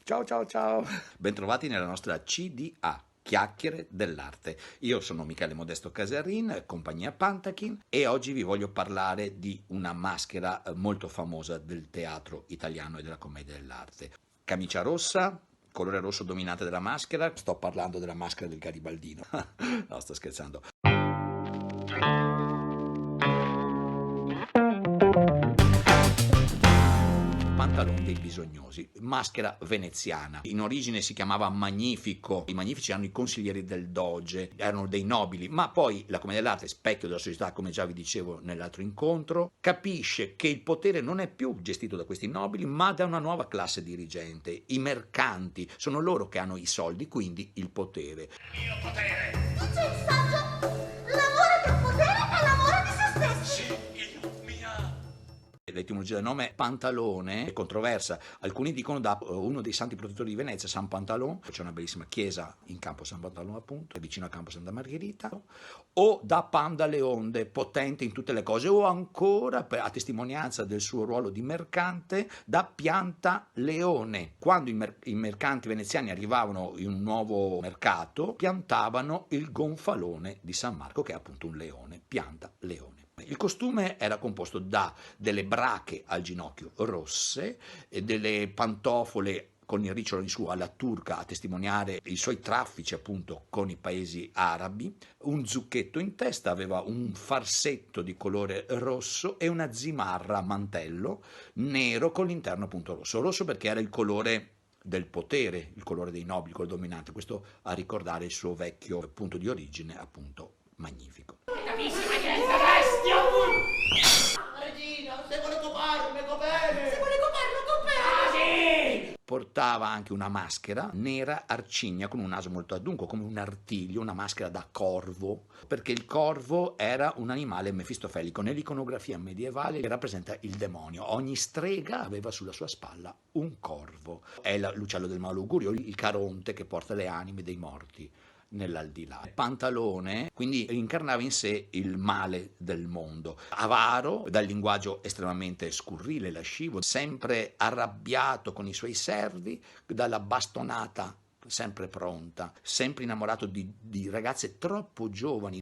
Ciao ciao ciao. Bentrovati nella nostra CDA. Chiacchiere dell'arte. Io sono Michele Modesto Casarin, compagnia Pantachin, e oggi vi voglio parlare di una maschera molto famosa del teatro italiano e della commedia dell'arte. Camicia rossa, colore rosso dominante della maschera. Sto parlando della maschera del Garibaldino. No, sto scherzando. Pantalone dei bisognosi, maschera veneziana. In origine si chiamava Magnifico. I magnifici erano i consiglieri del doge, erano dei nobili, ma poi la commedia dell'arte, specchio della società, come già vi dicevo nell'altro incontro, capisce che il potere non è più gestito da questi nobili, ma da una nuova classe dirigente. I mercanti sono loro che hanno i soldi, quindi il potere. Mio potere! Non c'è il saggio! L'amore del potere è l'amore di se stessi! Sì, il mio! L'etimologia del nome Pantalone è controversa. Alcuni dicono da uno dei santi protettori di Venezia, San Pantalon, c'è una bellissima chiesa in Campo San Pantalone appunto, vicino a Campo Santa Margherita, o da Pandaleonde, potente in tutte le cose, o ancora, a testimonianza del suo ruolo di mercante, da Piantaleone. Quando i mercanti veneziani arrivavano in un nuovo mercato, piantavano il gonfalone di San Marco, che è appunto un leone, Piantaleone. Il costume era composto da delle brache al ginocchio rosse e delle pantofole con il ricciolo in su alla turca a testimoniare i suoi traffici appunto con i paesi arabi, un zucchetto in testa, aveva un farsetto di colore rosso e una zimarra a mantello nero con l'interno appunto rosso. Rosso perché era il colore del potere, il colore dei nobili, quello dominante, questo a ricordare il suo vecchio punto di origine appunto magnifico. Capisci ma che è sta bestia? Regina, se vuole coparmi, copere! Se vuole coparlo, Ah, copere! sì! Portava anche una maschera nera arcigna con un naso molto adunco, come un artiglio, una maschera da corvo, perché il corvo era un animale mefistofelico. Nell'iconografia medievale rappresenta il demonio. Ogni strega aveva sulla sua spalla un corvo. È l'uccello del malaugurio, il caronte che porta le anime dei morti nell'aldilà. Pantalone quindi incarnava in sé il male del mondo, avaro, dal linguaggio estremamente scurrile, lascivo, sempre arrabbiato con i suoi servi, dalla bastonata sempre pronta, sempre innamorato di ragazze troppo giovani.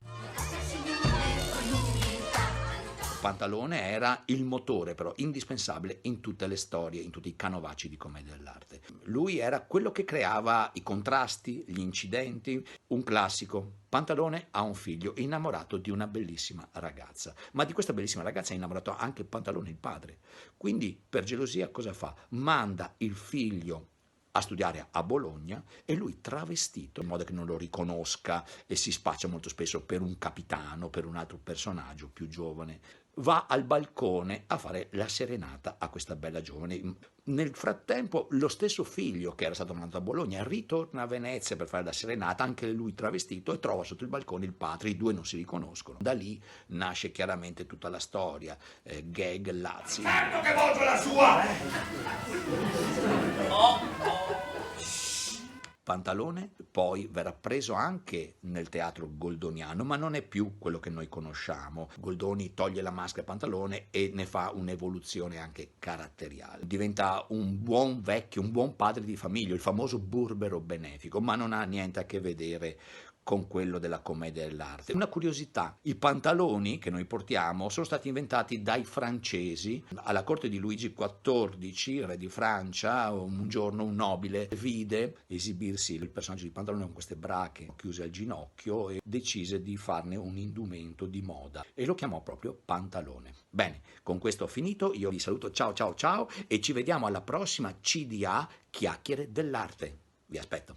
Pantalone era il motore però indispensabile in tutte le storie, in tutti i canovacci di commedia dell'arte. Lui era quello che creava i contrasti, gli incidenti. Un classico: Pantalone ha un figlio innamorato di una bellissima ragazza, ma di questa bellissima ragazza è innamorato anche Pantalone il padre. Quindi per gelosia cosa fa? Manda il figlio a studiare a Bologna e lui travestito in modo che non lo riconosca e si spaccia molto spesso per un capitano, per un altro personaggio più giovane, va al balcone a fare la serenata a questa bella giovane. Nel frattempo lo stesso figlio che era stato mandato a Bologna ritorna a Venezia per fare la serenata, anche lui travestito, e trova sotto il balcone il padre. I due non si riconoscono. Da lì nasce chiaramente tutta la storia, gag, lazzi. Certo che volgo la sua! Pantalone poi verrà preso anche nel teatro goldoniano, ma non è più quello che noi conosciamo. Goldoni toglie la maschera a Pantalone e ne fa un'evoluzione anche caratteriale. Diventa un buon vecchio, un buon padre di famiglia, il famoso burbero benefico, ma non ha niente a che vedere con quello della commedia dell'arte. Una curiosità: i pantaloni che noi portiamo sono stati inventati dai francesi. Alla corte di Luigi XIV, re di Francia, un giorno un nobile vide esibirsi il personaggio di Pantalone con queste brache chiuse al ginocchio e decise di farne un indumento di moda e lo chiamò proprio Pantalone. Bene, con questo ho finito, io vi saluto, ciao ciao ciao, e ci vediamo alla prossima CDA Chiacchiere dell'arte. Vi aspetto.